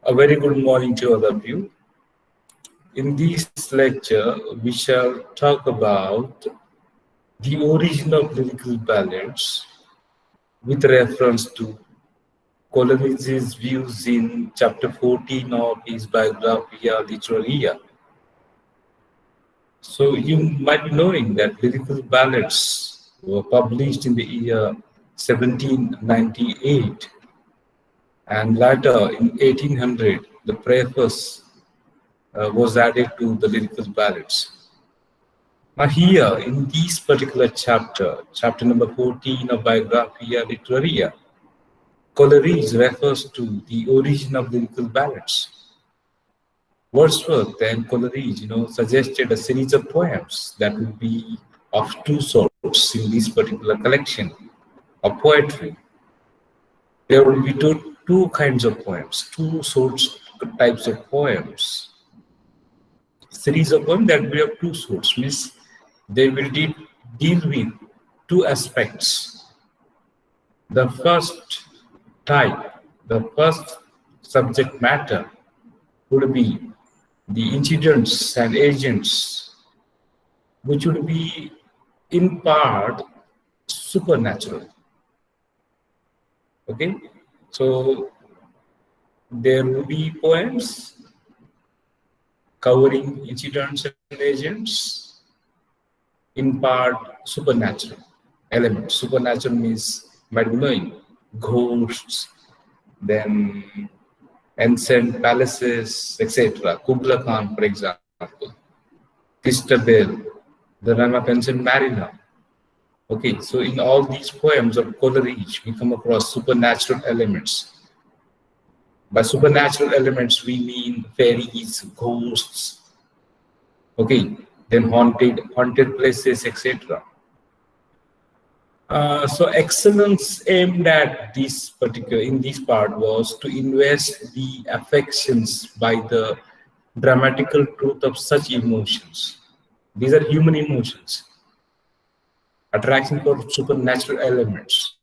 A very good morning to all of you. In this lecture, we shall talk about the origin of lyrical ballads with reference to Coleridge's views in chapter 14 of his Biographia Literaria. So you might be knowing that lyrical ballads were published in the year 1798, and later in 1800 the preface was added to the lyrical ballads. Now here in this particular chapter, chapter number 14 of Biographia Literaria, Coleridge refers to the origin of lyrical ballads. Wordsworth and Coleridge, suggested a series of poems that would be of two sorts in this particular collection of poetry. There will be two kinds of poems, types of poems. Series of poems that will be of two sorts, means they will deal with two aspects. The first type, the first subject matter would be the incidents and agents, which would be in part supernatural. Okay, so there will be poems covering incidents and agents, in part supernatural elements. Supernatural means, might be knowing, ghosts, then ancient palaces, etc. Kubla Khan, for example, Christabel, the run of ancient mariner. Okay, so in all these poems of Coleridge, we come across supernatural elements. By supernatural elements, we mean fairies, ghosts, okay, then haunted places, etc. So excellence aimed at in this part was to invest the affections by the dramatical truth of such emotions. These are human emotions, attraction for supernatural elements.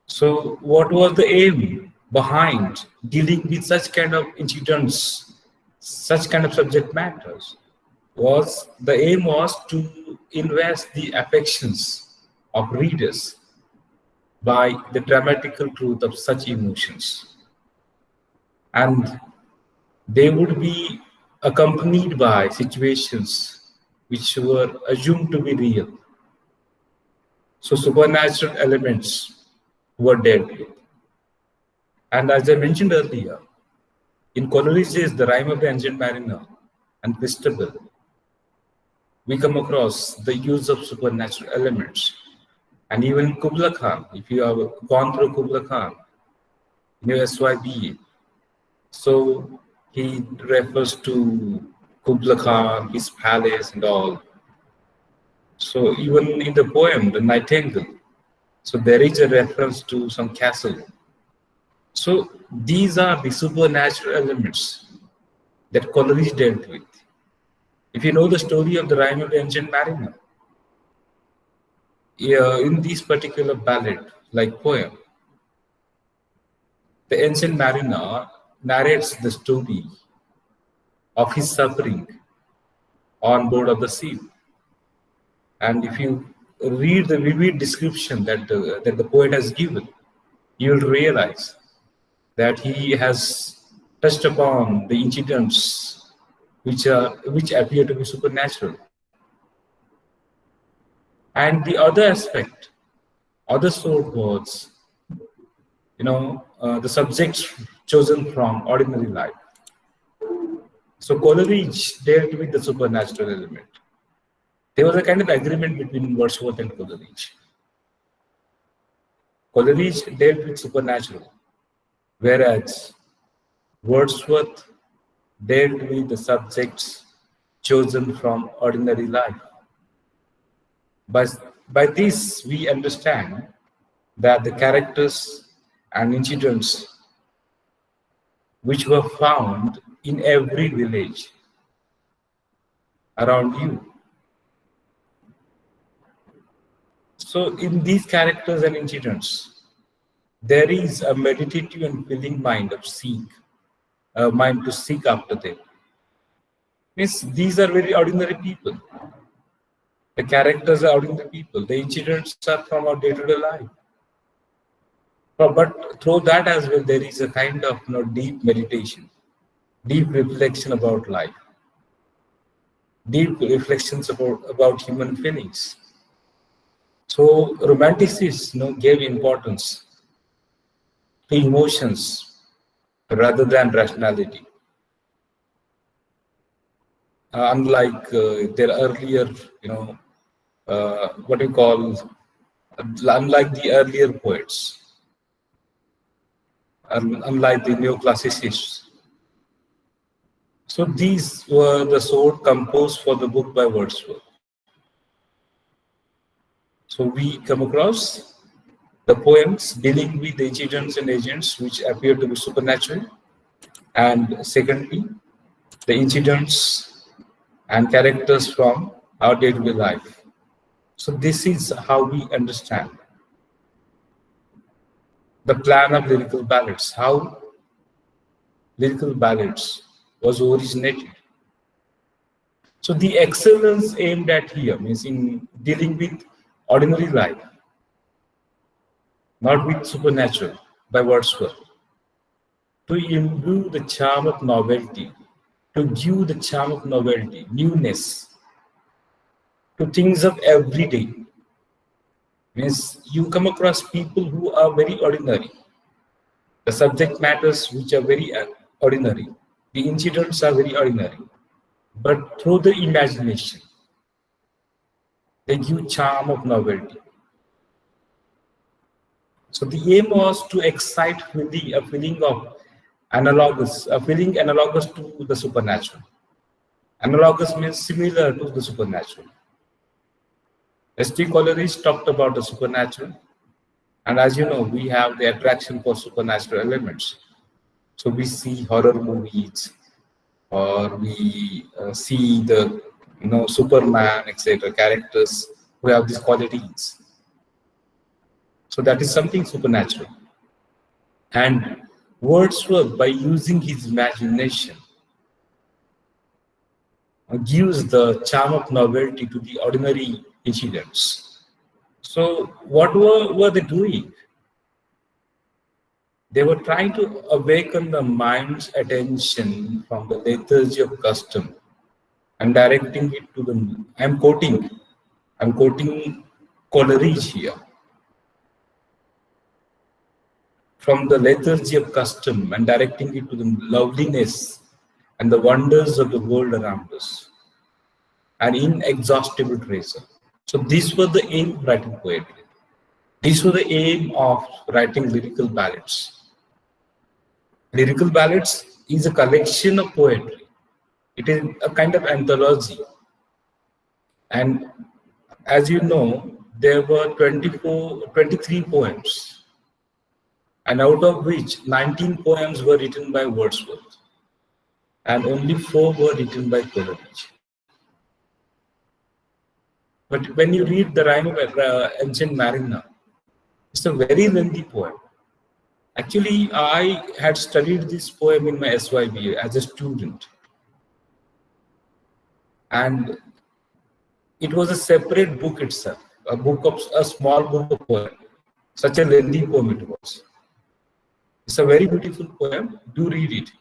So what was the aim behind dealing with such kind of incidents, such kind of subject matters? The aim was to invest the affections of readers by the dramatical truth of such emotions, and they would be accompanied by situations which were assumed to be real. So supernatural elements were dealt with. And as I mentioned earlier, in Coleridge's The Rime of the Ancient Mariner and Christabel, we come across the use of supernatural elements. And even Kubla Khan, if you have gone through Kubla Khan in your SYBA, so he refers to Kubla Khan, his palace and all. So even in the poem, The Nightingale, so there is a reference to some castle. So these are the supernatural elements that Coleridge dealt with. If you know the story of the Rime of the Ancient Mariner, in this particular ballad, like poem, the Ancient Mariner narrates the story of his suffering on board of the ship. And if you read the vivid description that the poet has given, you will realize that he has touched upon the incidents which appear to be supernatural. And the other aspect, other sort was, the subjects chosen from ordinary life. So Coleridge dealt with the supernatural element. There was a kind of agreement between Wordsworth and Coleridge. Coleridge dealt with supernatural, whereas Wordsworth dealt with the subjects chosen from ordinary life. By this, we understand that the characters and incidents which were found in every village around you. So in these characters and incidents, there is a meditative and feeling mind to seek after them. Means these are very ordinary people. The characters are ordinary people. The incidents are from our day-to-day life. But through that as well, there is a kind of deep meditation, deep reflection about life, deep reflections about human feelings. So romanticists gave importance to emotions rather than rationality. Unlike their earlier, what we call, unlike the earlier poets, unlike the neoclassicists. So these were the sort composed for the book by Wordsworth. So we come across the poems dealing with the incidents and agents which appear to be supernatural, and secondly, the incidents and characters from our day-to-day life. So this is how we understand the plan of lyrical ballads, how lyrical ballads was originated. So the excellence aimed at here means in dealing with ordinary life, not with supernatural, by Wordsworth, to imbue the charm of novelty, to give the charm of novelty, newness, to things of every day. Means you come across people who are very ordinary, the subject matters which are very ordinary, the incidents are very ordinary, but through the imagination, they give charm of novelty. So the aim was to excite a feeling analogous to the supernatural. Analogous means similar to the supernatural. S.T. Coleridge talked about the supernatural, and as you know, we have the attraction for supernatural elements. So we see horror movies, or we see the Superman, etc. characters who have these qualities. So that is something supernatural. And Wordsworth, by using his imagination, gives the charm of novelty to the ordinary incidents. So what were they doing? They were trying to awaken the mind's attention from the lethargy of custom and directing it to the, I'm quoting Coleridge here. From the lethargy of custom and directing it to the loveliness and the wonders of the world around us, an inexhaustible treasure. So these were the aim of writing poetry. These were the aim of writing lyrical ballads. Lyrical ballads is a collection of poetry. It is a kind of anthology. And as you know, there were 23 poems, and out of which 19 poems were written by Wordsworth, and only 4 were written by Coleridge. But when you read the Rime of Ancient Mariner, it's a very lengthy poem. Actually, I had studied this poem in my SYBA as a student. And it was a separate book itself, a small book of poem. Such a lengthy poem it was. It's a very beautiful poem. Do read it.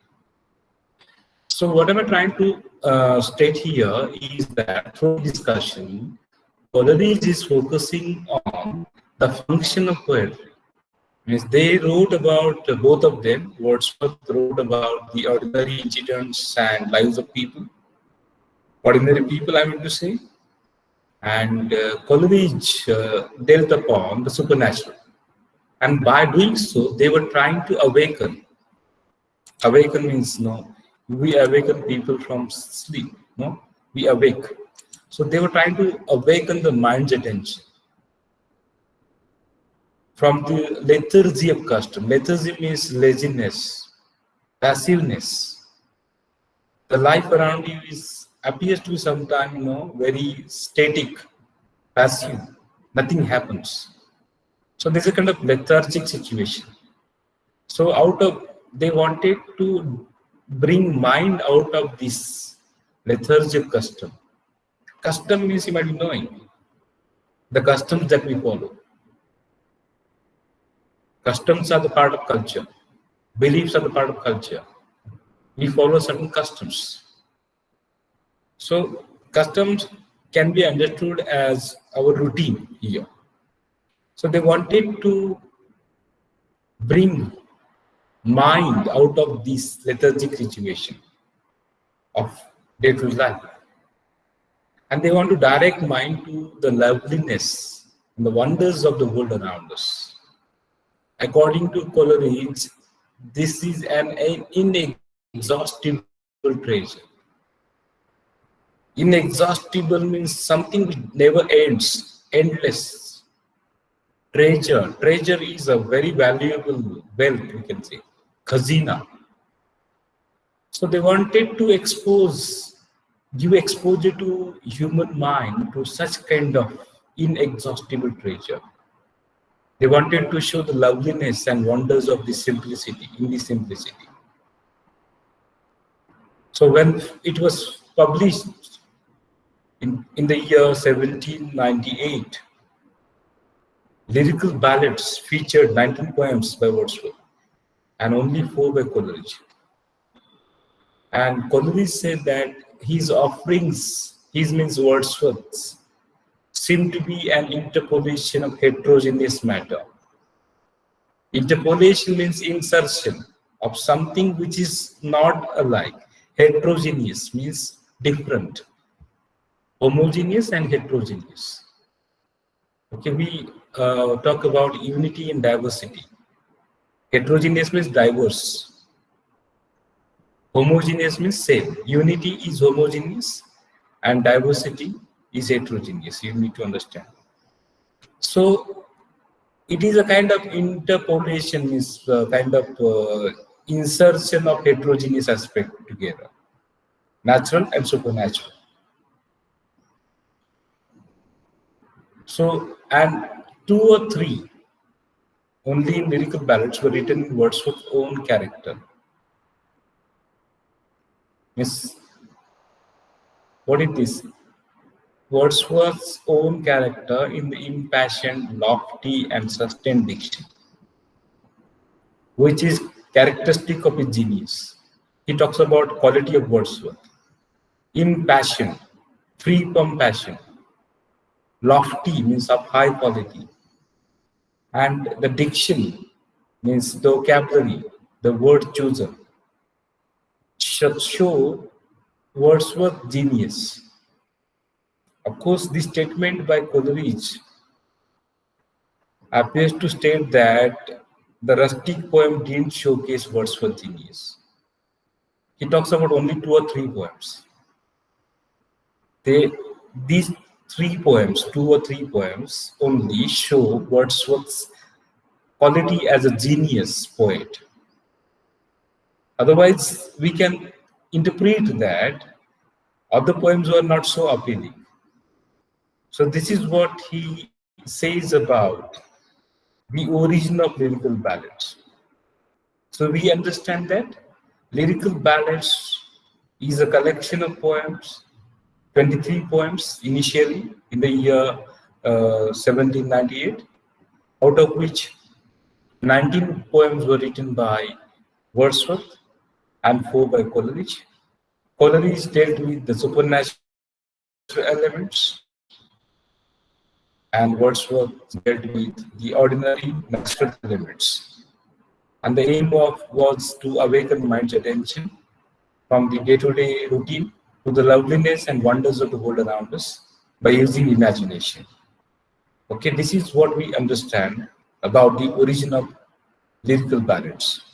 So what am I trying to state here is that through discussion, Coleridge is focusing on the function of poetry. Means they wrote about both of them. Wordsworth wrote about the ordinary incidents and lives of people, ordinary people, I mean to say, and Coleridge dealt upon the supernatural. And by doing so, they were trying to awaken. Awaken means we awaken people from sleep. We awake. So they were trying to awaken the mind's attention from the lethargy of custom. Lethargy means laziness, passiveness. The life around you appears to be sometimes very static, passive. Nothing happens. So there's a kind of lethargic situation. So they wanted to bring mind out of this lethargic custom. Custom means, you might be knowing, the customs that we follow. Customs are the part of culture. Beliefs are the part of culture. We follow certain customs. So customs can be understood as our routine here. So they wanted to bring mind out of this lethargic situation of day-to-day life. And they want to direct mind to the loveliness and the wonders of the world around us. According to Coleridge, this is an inexhaustible treasure. Inexhaustible means something which never ends, endless. Treasure. Treasure is a very valuable wealth, we can say. Khazina. So they wanted to give exposure to human mind to such kind of inexhaustible treasure. They wanted to show the loveliness and wonders of this simplicity, in this simplicity. So when it was published in the year 1798, Lyrical ballads featured 19 poems by Wordsworth and only 4 by Coleridge. And Coleridge said that his offerings, his means Wordsworth's, seem to be an interpolation of heterogeneous matter. Interpolation means insertion of something which is not alike. Heterogeneous means different. Homogeneous and heterogeneous. Okay, we talk about unity and diversity. Heterogeneous means diverse. Homogeneous means same. Unity is homogeneous and diversity is heterogeneous. You need to understand. So it is a kind of interpolation, means kind of insertion of heterogeneous aspect together, natural and supernatural. So, and 2 or 3 only in lyrical ballads were written in Wordsworth's own character. Miss, what is this? Wordsworth's own character in the impassioned, lofty, and sustained diction, which is characteristic of his genius. He talks about quality of Wordsworth. Impassioned, free from passion. Lofty means of high quality. And the diction means the vocabulary, the word chosen, show Wordsworth's genius. Of course, this statement by Coleridge appears to state that the rustic poem didn't showcase Wordsworth's genius. He talks about only 2 or 3 poems. These 3 poems, 2 or 3 poems, only show Wordsworth's quality as a genius poet. Otherwise, we can interpret that other poems were not so appealing. So this is what he says about the origin of lyrical ballads. So we understand that lyrical ballads is a collection of poems, 23 poems initially in the year 1798, out of which 19 poems were written by Wordsworth and 4 by Coleridge. Coleridge dealt with the supernatural elements, and Wordsworth dealt with the ordinary natural elements. And the aim was to awaken mind's attention from the day-to-day routine to the loveliness and wonders of the world around us by using imagination. Okay, this is what we understand about the origin of lyrical ballads.